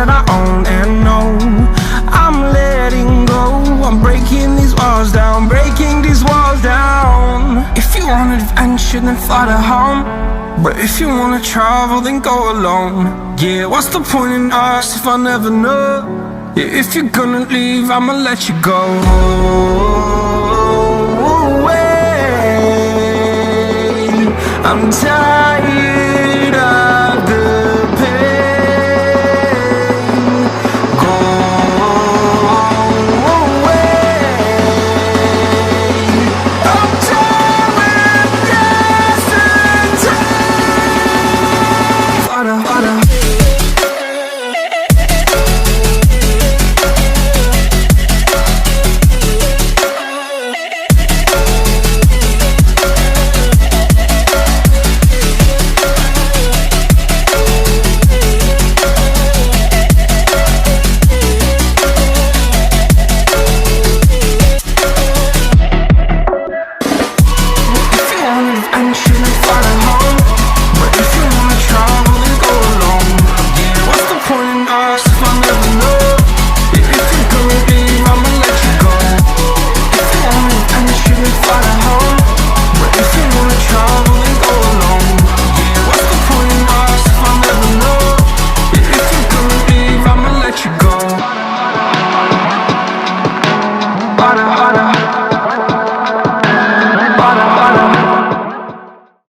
that I own and know. I'm letting go, I'm breaking these walls down, breaking these walls down. If you want adventure, then fly to home. But if you wanna travel, then go alone. Yeah, what's the point in us if I never know? Yeah, if you're gonna leave, I'ma let you go. I'm tired